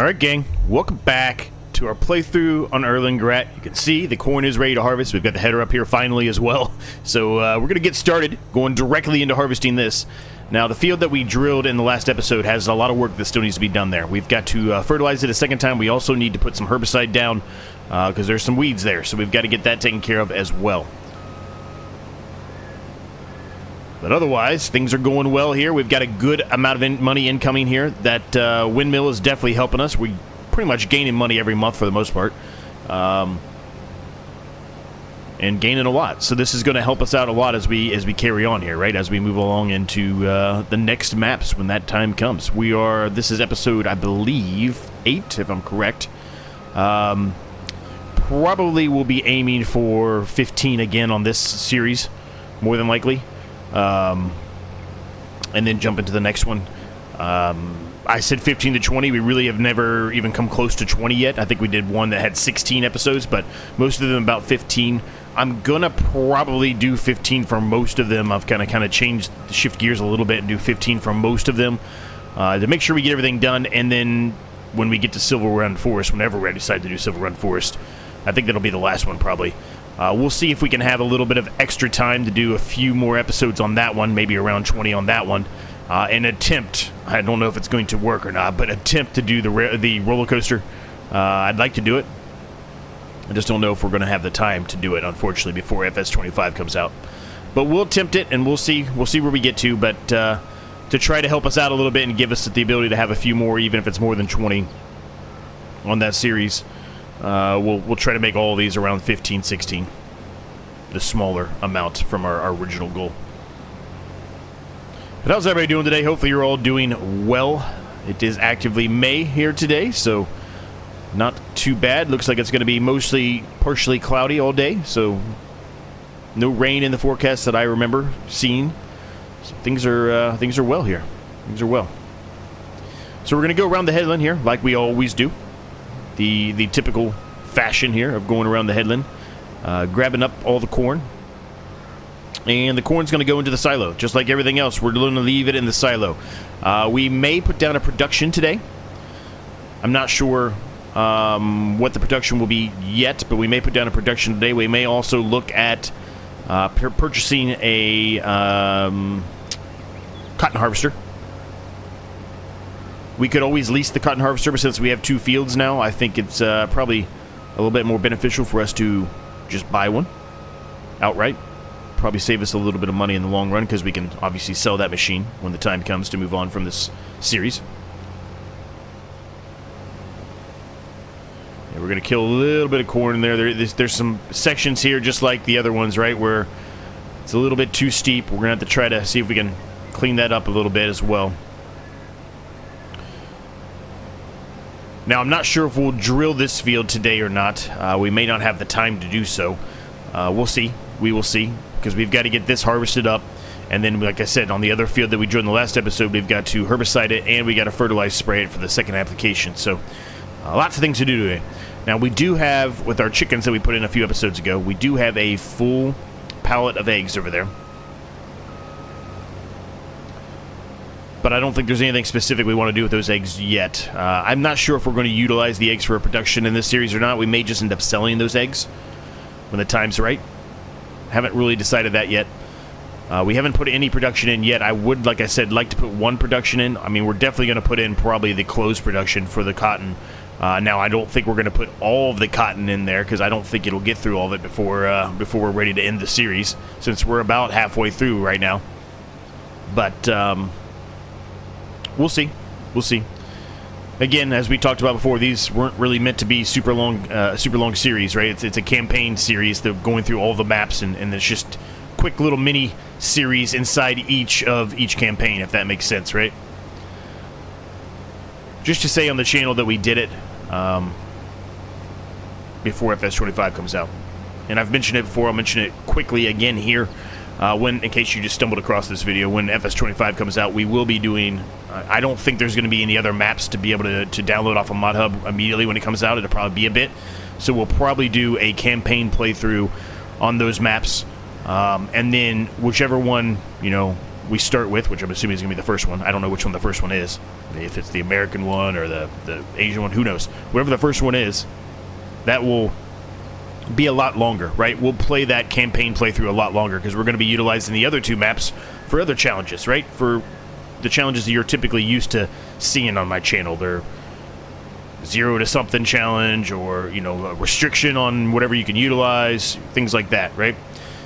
Alright gang, welcome back to our playthrough on Erlengrat. You can see the corn is ready to harvest. We've got the header up here finally as well. So we're going to get started going directly into harvesting this. Now the field that we drilled in the last episode has a lot of work that still needs to be done there. We've got to fertilize it a second time. We also need to put some herbicide down because there's some weeds there. So we've got to get that taken care of as well. But otherwise, things are going well here. We've got a good amount of money incoming here. That windmill is definitely helping us. We're pretty much gaining money every month for the most part. And gaining a lot. So this is going to help us out a lot as we carry on here, right? As we move along into the next maps when that time comes. This is episode, I believe, 8, if I'm correct. Probably will be aiming for 15 again on this series, more than likely. And then jump into the next one. I said 15 to 20. We really have never even come close to 20 yet. I think we did one that had 16 episodes, but most of them about 15. I'm gonna probably do 15 for most of them. I've kind of changed, shift gears a little bit and do 15 for most of them to make sure we get everything done. And then when we get to Silver Run Forest, whenever we decide to do Silver Run Forest, I think that'll be the last one probably. We'll see if we can have a little bit of extra time to do a few more episodes on that one, maybe around 20 on that one, and attempt, I don't know if it's going to work or not, but attempt to do the roller coaster. I'd like to do it. I just don't know if we're going to have the time to do it, unfortunately, before FS22 comes out. But we'll attempt it, and we'll see where we get to, but to try to help us out a little bit and give us the ability to have a few more, even if it's more than 20 on that series. We'll try to make all of these around 15, 16. The smaller amount from our original goal. But how's everybody doing today? Hopefully you're all doing well. It is actively May here today, so not too bad. Looks like it's going to be mostly partially cloudy all day, so no rain in the forecast that I remember seeing. So things are well here. Things are well. So we're going to go around the headland here like we always do. The typical fashion here of going around the headland, grabbing up all the corn, and the corn's going to go into the silo just like everything else. We're going to leave it in the silo. We may put down a production today. I'm not sure what the production will be yet, but we may put down a production today. We may also look at purchasing a cotton harvester. We could always lease the cotton harvester, but since we have 2 fields now, I think it's probably a little bit more beneficial for us to just buy one outright. Probably save us a little bit of money in the long run, because we can obviously sell that machine when the time comes to move on from this series. Yeah, we're going to kill a little bit of corn in there. There's some sections here, just like the other ones, right, where it's a little bit too steep. We're going to have to try to see if we can clean that up a little bit as well. Now, I'm not sure if we'll drill this field today or not. We may not have the time to do so. We'll see. We will see, because we've got to get this harvested up. And then, like I said, on the other field that we drilled in the last episode, we've got to herbicide it, and we got to fertilize spray it for the second application. So, lots of things to do today. Now, we do have, with our chickens that we put in a few episodes ago, we do have a full pallet of eggs over there. But I don't think there's anything specific we want to do with those eggs yet. I'm not sure if we're going to utilize the eggs for a production in this series or not. We may just end up selling those eggs when the time's right. Haven't really decided that yet. We haven't put any production in yet. I would, like I said, like to put one production in. I mean, we're definitely going to put in probably the closed production for the cotton. Now, I don't think we're going to put all of the cotton in there, because I don't think it'll get through all of it before we're ready to end the series, since we're about halfway through right now. But we'll see. We'll see. Again, as we talked about before, these weren't really meant to be super long series, right? It's a campaign series. They're going through all the maps, and it's just quick little mini series inside each campaign, if that makes sense, right? Just to say on the channel that we did it before FS22 comes out. And I've mentioned it before. I'll mention it quickly again here. In case you just stumbled across this video, when FS22 comes out, we will be doing, I don't think there's going to be any other maps to be able to download off of ModHub immediately when it comes out. It'll probably be a bit. So we'll probably do a campaign playthrough on those maps. And then whichever one, we start with, which I'm assuming is going to be the first one. I don't know which one the first one is. If it's the American one or the Asian one, who knows? Whatever the first one is, that will be a lot longer, right? We'll play that campaign playthrough a lot longer because we're going to be utilizing the other two maps for other challenges, right? For the challenges that you're typically used to seeing on my channel. They're 0 to something challenge, or, you know, a restriction on whatever you can utilize, things like that, right?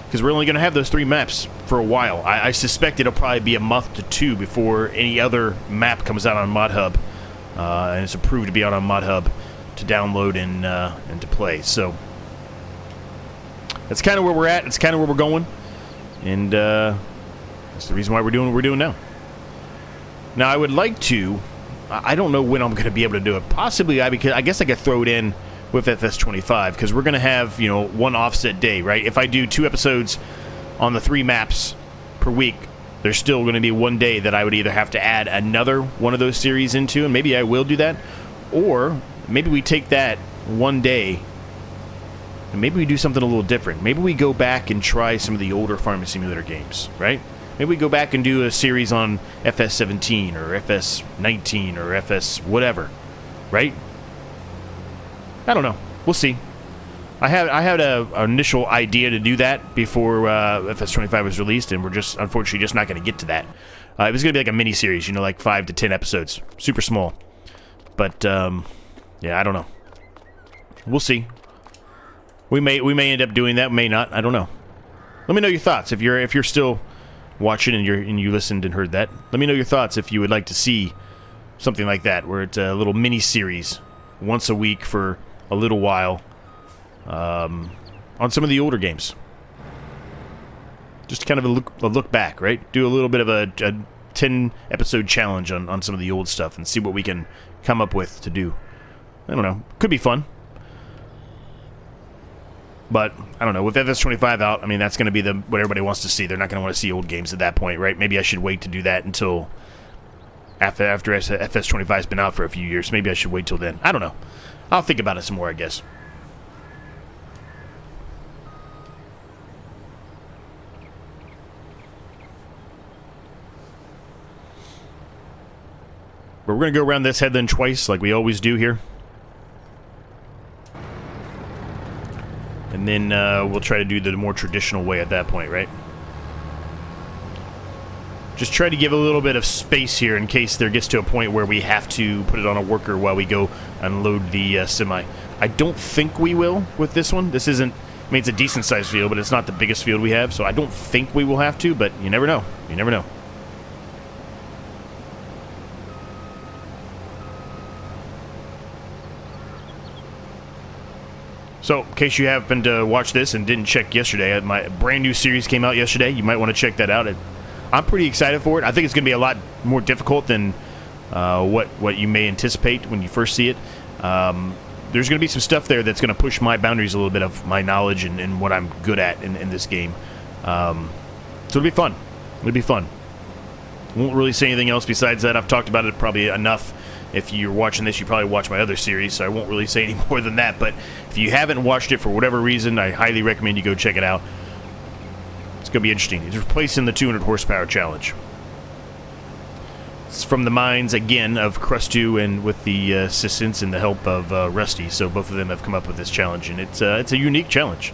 Because we're only going to have those 3 maps for a while. I suspect it'll probably be a month to 2 before any other map comes out on ModHub, and it's approved to be out on ModHub to download and to play. So that's kind of where we're at. It's kind of where we're going, and that's the reason why we're doing what we're doing now. Now, I would like to. I don't know when I'm going to be able to do it. Possibly, because I guess I could throw it in with FS25, because we're going to have, you know, one offset day, right? If I do 2 episodes on the 3 maps per week, there's still going to be one day that I would either have to add another one of those series into, and maybe I will do that, or maybe we take that one day and maybe we do something a little different. Maybe we go back and try some of the older Farming Simulator games, right? Maybe we go back and do a series on FS17 or FS19 or FS whatever, right? I don't know. We'll see. I had an initial idea to do that before FS25 was released, and we're just unfortunately just not going to get to that. It was going to be like a mini series, you know, like 5 to 10 episodes, super small. But yeah, I don't know. We'll see. We may end up doing that, may not. I don't know. Let me know your thoughts if you're still watching and you listened and heard that. Let me know your thoughts if you would like to see something like that, where it's a little mini series once a week for a little while on some of the older games. Just kind of a look back, right? Do a little bit of a 10 episode challenge on some of the old stuff and see what we can come up with to do. I don't know. Could be fun. But, I don't know, with FS25 out, I mean, that's going to be what everybody wants to see. They're not going to want to see old games at that point, right? Maybe I should wait to do that until after FS25's been out for a few years. Maybe I should wait till then. I don't know. I'll think about it some more, I guess. But we're going to go around this headland twice, like we always do here. And then we'll try to do the more traditional way at that point, right? Just try to give a little bit of space here in case there gets to a point where we have to put it on a worker while we go unload the semi. I don't think we will with this one. This isn't, I mean, it's a decent sized field, but it's not the biggest field we have, so I don't think we will have to, but you never know. You never know. So, in case you happened to watch this and didn't check yesterday, my brand new series came out yesterday. You might want to check that out. I'm pretty excited for it. I think it's going to be a lot more difficult than what you may anticipate when you first see it. There's going to be some stuff there that's going to push my boundaries a little bit of my knowledge and what I'm good at in this game. So it'll be fun. It'll be fun. Won't really say anything else besides that. I've talked about it probably enough. If you're watching this, you probably watch my other series, so I won't really say any more than that. But if you haven't watched it for whatever reason, I highly recommend you go check it out. It's going to be interesting. It's replacing the 200 horsepower challenge. It's from the minds, again, of Crust2 and with the assistance and the help of Rusty. So both of them have come up with this challenge, and it's a unique challenge.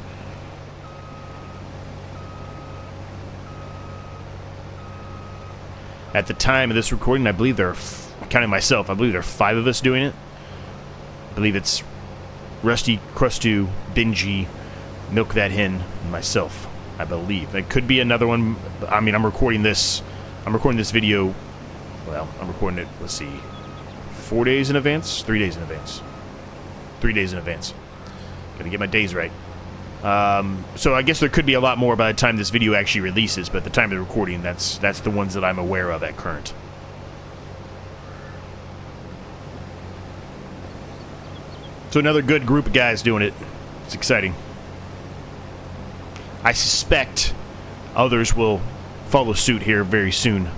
At the time of this recording, I believe there are, counting myself, I believe there are 5 of us doing it. I believe it's Rusty, Crust2, Benji, Milk That Hen, and myself. I believe it could be another one. I mean, I'm recording this video. Well, I'm recording it. Let's see, 4 days in advance, 3 days in advance, 3 days in advance. Gotta get my days right. So I guess there could be a lot more by the time this video actually releases. But at the time of the recording, that's the ones that I'm aware of at current. So another good group of guys doing it. It's exciting. I suspect others will follow suit here very soon.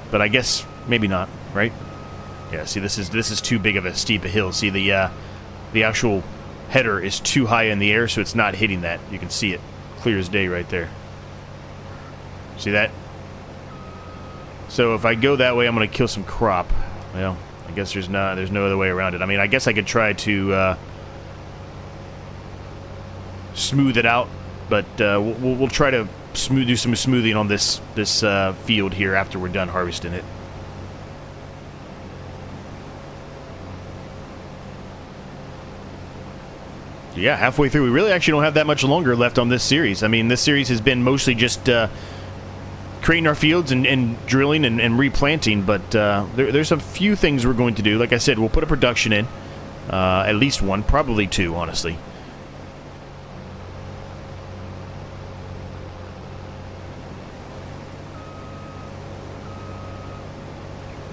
But I guess maybe not, right? Yeah, see, this is too big of a steep a hill. See, the actual header is too high in the air, so it's not hitting that. You can see it clear as day right there. See that? So if I go that way, I'm going to kill some crop. Well, I guess there's no other way around it. I mean, I guess I could try to smooth it out, but we'll try to do some smoothing on this field here after we're done harvesting it. Yeah, halfway through. We really actually don't have that much longer left on this series. I mean, this series has been mostly just creating our fields and drilling and replanting, but there's a few things we're going to do. Like I said, we'll put a production in. At least one, probably two, honestly.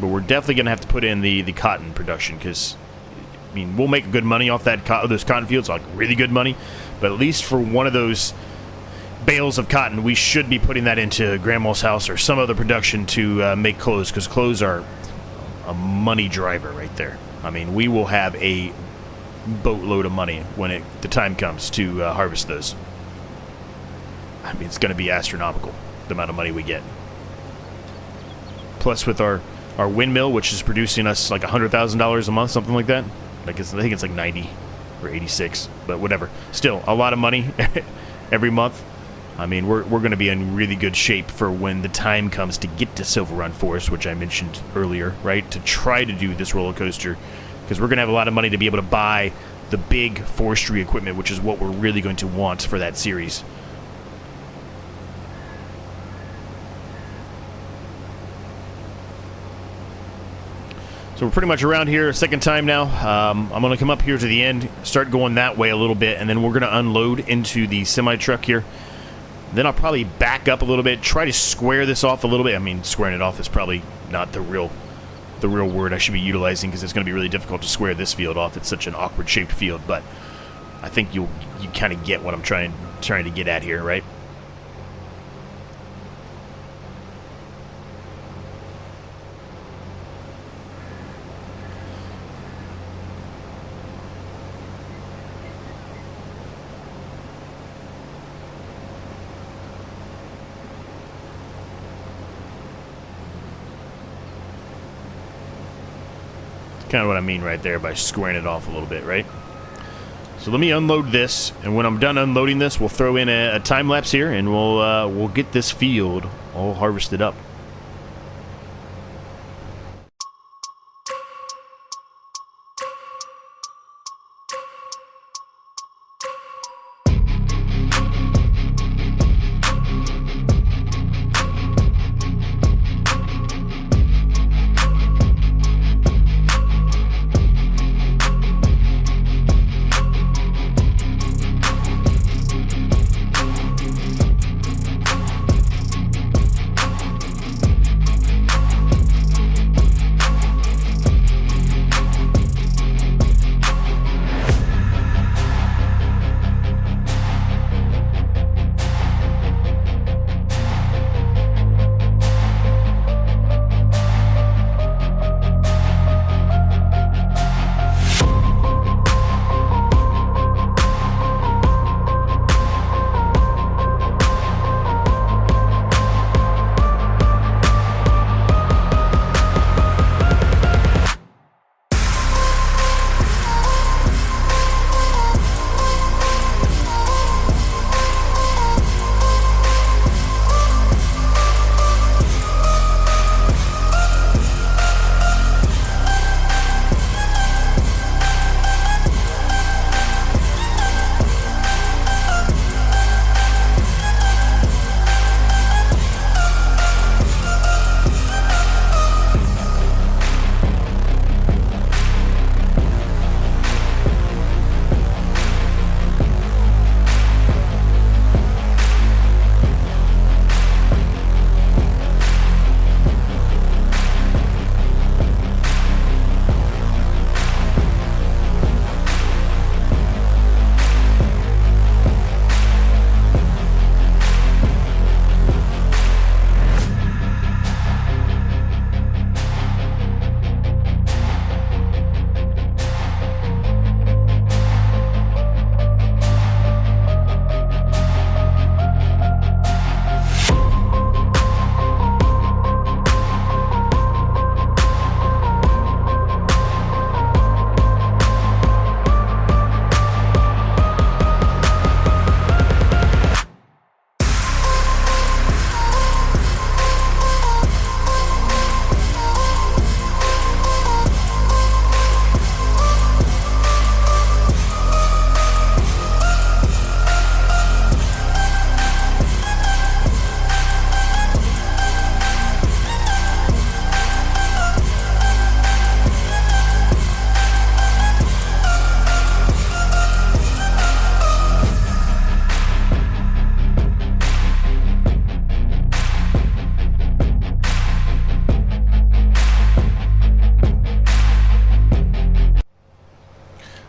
But we're definitely going to have to put in the cotton production, because I mean, we'll make good money off those cotton fields, like really good money. But at least for one of those bales of cotton, we should be putting that into Grandma's house or some other production to make clothes, because clothes are a money driver right there. I mean, we will have a boatload of money when the time comes to harvest those. I mean, it's going to be astronomical, the amount of money we get. Plus with our windmill, which is producing us like $100,000 a month, something like that. I think it's like 90 or 86, but whatever. Still, a lot of money every month. I mean, we're going to be in really good shape for when the time comes to get to Silver Run Forest, which I mentioned earlier, right? To try to do this roller coaster, because we're going to have a lot of money to be able to buy the big forestry equipment, which is what we're really going to want for that series. So we're pretty much around here a second time now. I'm going to come up here to the end, start going that way a little bit, and then we're going to unload into the semi-truck here. Then I'll probably back up a little bit, try to square this off a little bit. I mean, squaring it off is probably not the real word I should be utilizing, because it's going to be really difficult to square this field off. It's such an awkward shaped field, but I think you kind of get what I'm trying to get at here, right? Kind of what I mean right there by squaring it off a little bit, right? So let me unload this, and when I'm done unloading this, we'll throw in a time lapse here, and we'll get this field all harvested up.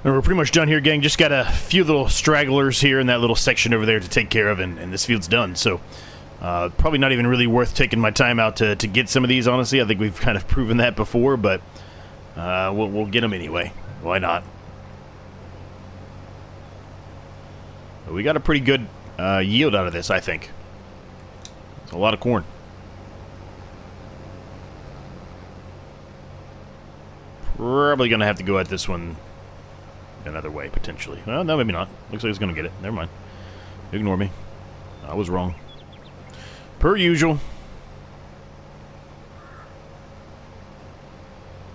And we're pretty much done here, gang. Just got a few little stragglers here in that little section over there to take care of, and this field's done. So probably not even really worth taking my time out to get some of these, honestly. I think we've kind of proven that before, but we'll get them anyway. Why not? But we got a pretty good yield out of this, I think. It's a lot of corn. Probably going to have to go at this one another way, potentially. Well, no, maybe not. Looks like he's going to get it. Never mind. Ignore me. I was wrong. Per usual.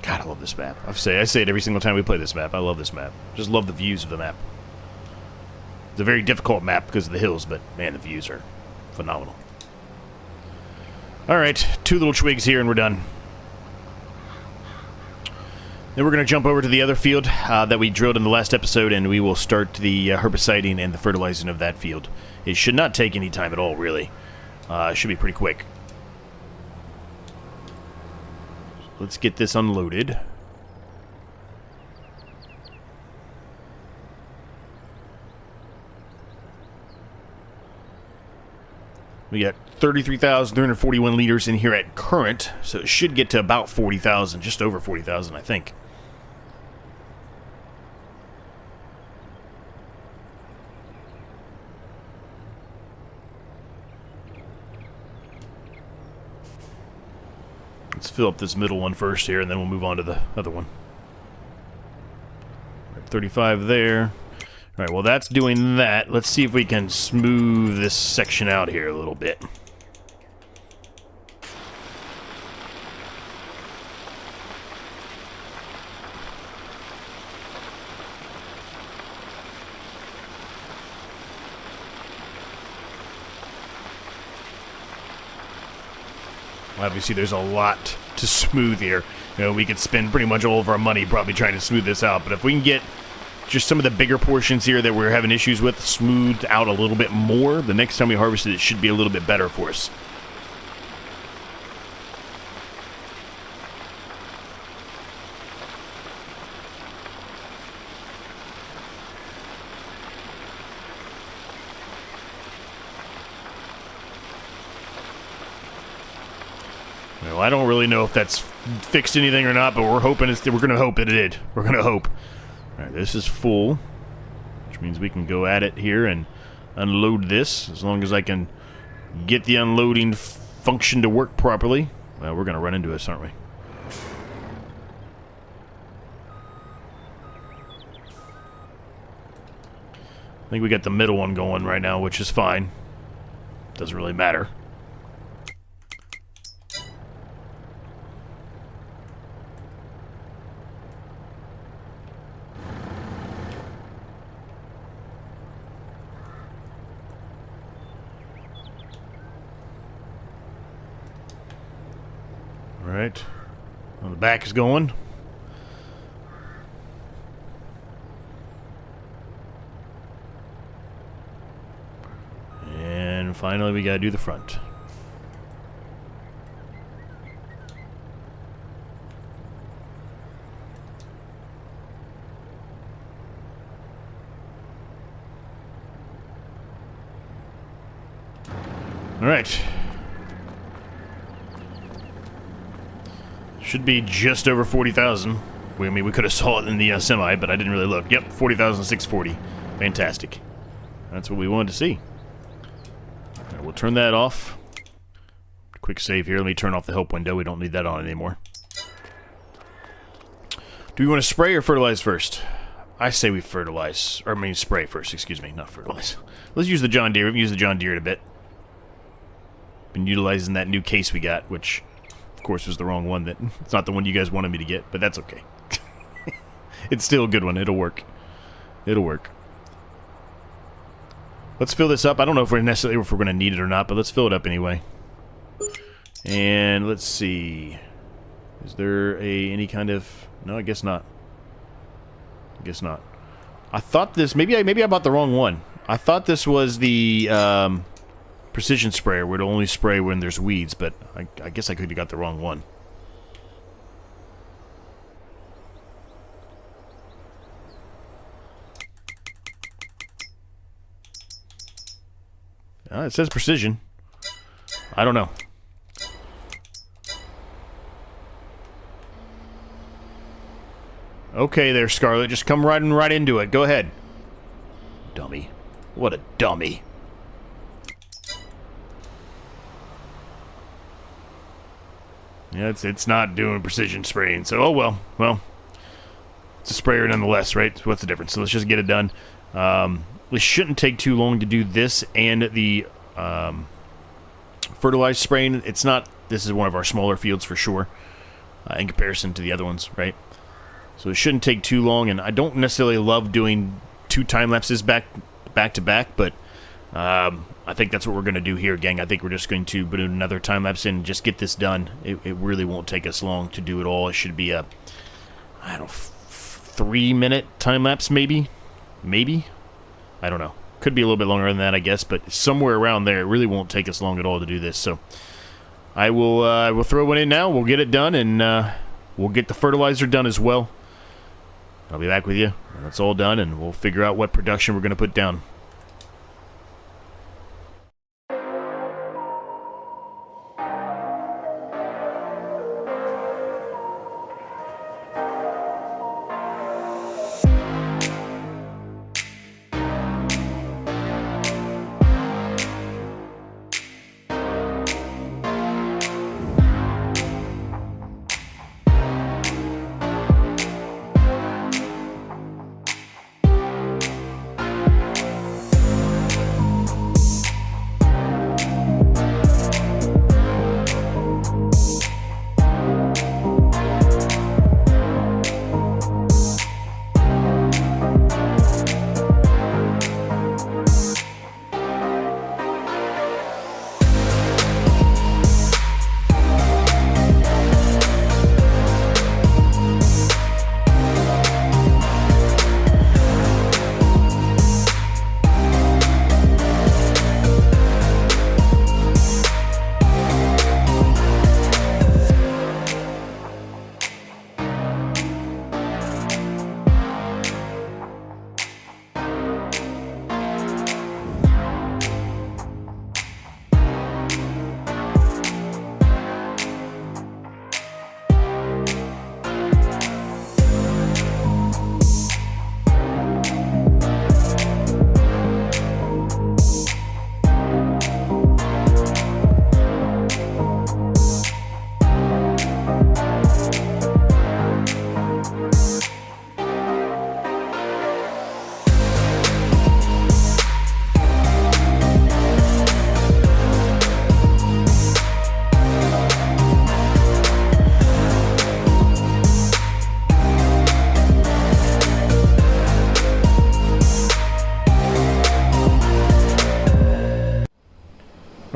God, I love this map. I say it every single time we play this map. I love this map. Just love the views of the map. It's a very difficult map because of the hills, but man, the views are phenomenal. Alright, 2 little twigs here and we're done. Then we're going to jump over to the other field that we drilled in the last episode, and we will start the herbiciding and the fertilizing of that field. It should not take any time at all, really. It should be pretty quick. Let's get this unloaded. We got 33,341 liters in here at current, so it should get to about 40,000, just over 40,000, I think. Let's fill up this middle one first here, and then we'll move on to the other one. 35 there. Alright, well that's doing that. Let's see if we can smooth this section out here a little bit. Obviously, there's a lot to smooth here. You know, we could spend pretty much all of our money probably trying to smooth this out, but if we can get just some of the bigger portions here that we're having issues with smoothed out a little bit more, the next time we harvest it should be a little bit better for us. Well, I don't really know if that's fixed anything or not, but we're hoping we're going to hope that it did. We're going to hope. All right, this is full, which means we can go at it here and unload this, as long as I can get the unloading function to work properly. Well, we're going to run into this, aren't we? I think we got the middle one going right now, which is fine. Doesn't really matter. Alright. Well, the back is going. And finally we gotta do the front. Alright. Should be just over 40,000. I mean, we could have saw it in the semi, but I didn't really look. Yep, 40,640. Fantastic. That's what we wanted to see. Right, we'll turn that off. Quick save here. Let me turn off the help window. We don't need that on anymore. Do we want to spray or fertilize first? I say we fertilize. Or, I mean, spray first. Excuse me, not fertilize. Let's use the John Deere. We've used the John Deere in a bit. Been utilizing that new case we got, which, of course, was the wrong one. It's not the one you guys wanted me to get, but that's okay. It's still a good one. It'll work. It'll work. Let's fill this up. I don't know if we're going to need it or not, but let's fill it up anyway. And let's see. Is there any kind of... No, I guess not. I guess not. I thought this... Maybe I bought the wrong one. I thought this was the precision sprayer, where it'll only spray when there's weeds, but I guess I could have got the wrong one. It says precision. I don't know. Okay there, Scarlet. Just come right into it. Go ahead. Dummy. What a dummy. Yeah, it's not doing precision spraying, so oh well. Well, it's a sprayer nonetheless, right? So what's the difference? So let's just get it done. It shouldn't take too long to do this and the fertilizer spraying. It's not... This is one of our smaller fields for sure, in comparison to the other ones, right? So it shouldn't take too long, and I don't necessarily love doing 2 time lapses back to back, but I think that's what we're going to do here, gang. I think we're just going to put another time lapse in and just get this done. It really won't take us long to do it all. It should be a, I don't know, 3-minute time lapse, maybe? Maybe? I don't know. Could be a little bit longer than that, I guess, but somewhere around there. It really won't take us long at all to do this. So I will throw one in now. We'll get it done, and we'll get the fertilizer done as well. I'll be back with you when it's all done, and we'll figure out what production we're going to put down.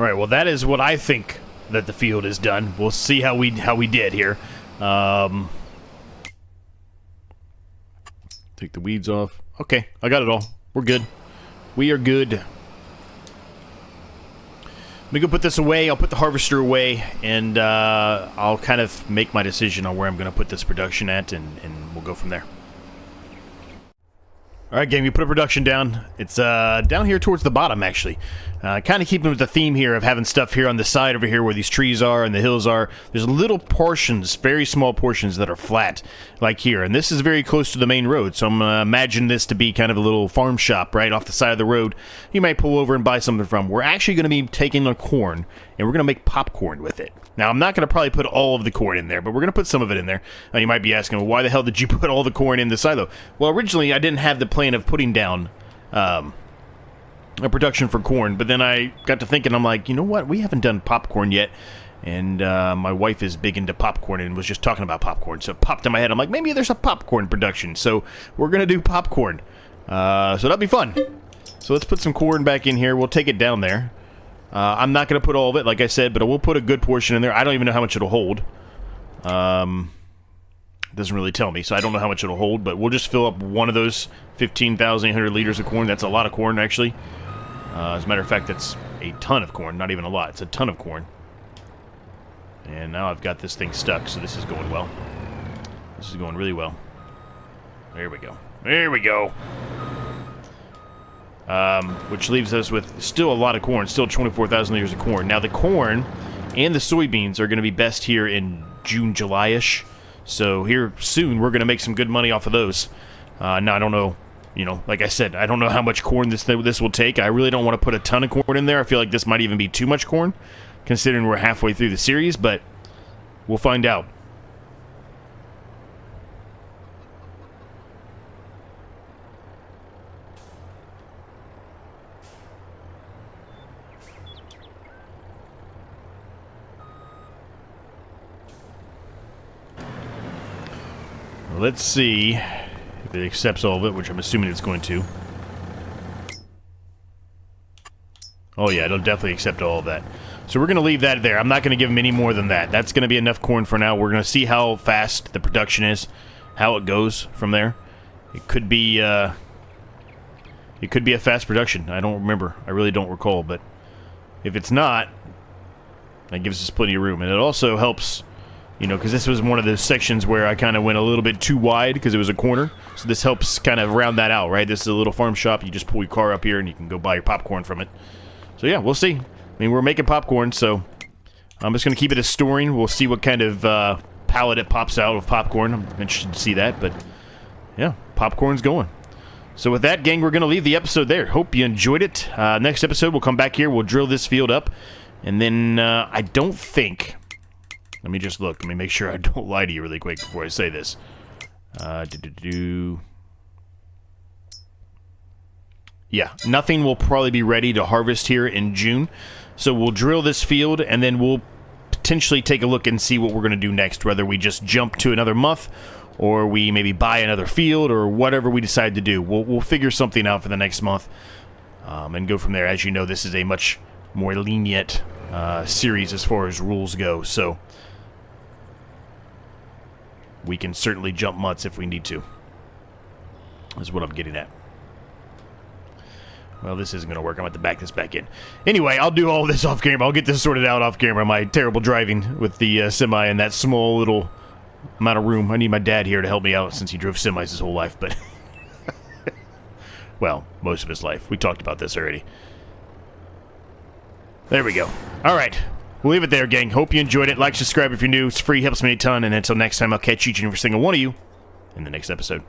Alright, well that is what I think that the field is done. We'll see how we did here. Take the weeds off. Okay, I got it all. We're good. We are good. Let me go put this away. I'll put the harvester away, and I'll kind of make my decision on where I'm going to put this production at, and we'll go from there. Alright, gang, we put a production down. It's down here towards the bottom, actually. Kind of keeping with the theme here of having stuff here on the side over here where these trees are and the hills are. There's little portions, very small portions that are flat, like here. And this is very close to the main road, so I'm going to imagine this to be kind of a little farm shop right off the side of the road. You might pull over and buy something from. We're actually going to be taking the corn, and we're going to make popcorn with it. Now, I'm not going to probably put all of the corn in there, but we're going to put some of it in there. You might be asking, well, why the hell did you put all the corn in the silo? Well, originally, I didn't have the plan of putting down a production for corn, but then I got to thinking, I'm like, you know what? We haven't done popcorn yet, and my wife is big into popcorn and was just talking about popcorn, so it popped in my head. I'm like, maybe there's a popcorn production, so we're going to do popcorn. So that'll be fun. So let's put some corn back in here. We'll take it down there. I'm not going to put all of it, like I said, but I will put a good portion in there. I don't even know how much it'll hold. It doesn't really tell me, so I don't know how much it'll hold, but we'll just fill up one of those 15,800 liters of corn. That's a lot of corn, actually. As a matter of fact, that's a ton of corn. Not even a lot. It's a ton of corn. And now I've got this thing stuck, so this is going well. This is going really well. There we go. There we go. which leaves us with still a lot of corn, still 24,000 liters of corn. Now, the corn and the soybeans are going to be best here in June, July-ish. So here soon, we're going to make some good money off of those. Now, I don't know, you know, like I said, I don't know how much corn this will take. I really don't want to put a ton of corn in there. I feel like this might even be too much corn, considering we're halfway through the series, but we'll find out. Let's see if it accepts all of it, which I'm assuming it's going to. Oh yeah, it'll definitely accept all of that. So we're going to leave that there. I'm not going to give them any more than that. That's going to be enough corn for now. We're going to see how fast the production is, how it goes from there. It could be a fast production. I don't remember. I really don't recall. But if it's not, that gives us plenty of room. And it also helps, you know, because this was one of those sections where I kind of went a little bit too wide because it was a corner. So this helps kind of round that out, right? This is a little farm shop. You just pull your car up here and you can go buy your popcorn from it. So yeah, we'll see. I mean, we're making popcorn, so I'm just going to keep it as storing. We'll see what kind of pallet it pops out of popcorn. I'm interested to see that, but yeah, popcorn's going. So with that, gang, we're going to leave the episode there. Hope you enjoyed it. Next episode, we'll come back here. We'll drill this field up, and then I don't think... Let me just look. Let me make sure I don't lie to you really quick before I say this. Yeah, nothing will probably be ready to harvest here in June. So we'll drill this field, and then we'll potentially take a look and see what we're going to do next. Whether we just jump to another month, or we maybe buy another field, or whatever we decide to do. We'll figure something out for the next month, and go from there. As you know, this is a much more lenient series as far as rules go. So we can certainly jump months if we need to. Is what I'm getting at. Well, this isn't going to work. I'm going to have to back this back in. Anyway, I'll do all this off camera. I'll get this sorted out off camera. My terrible driving with the semi and that small little amount of room. I need my dad here to help me out since he drove semis his whole life. But well, most of his life. We talked about this already. There we go. All right. We'll leave it there, gang. Hope you enjoyed it. Like, subscribe if you're new. It's free. Helps me a ton. And until next time, I'll catch each and every single one of you in the next episode.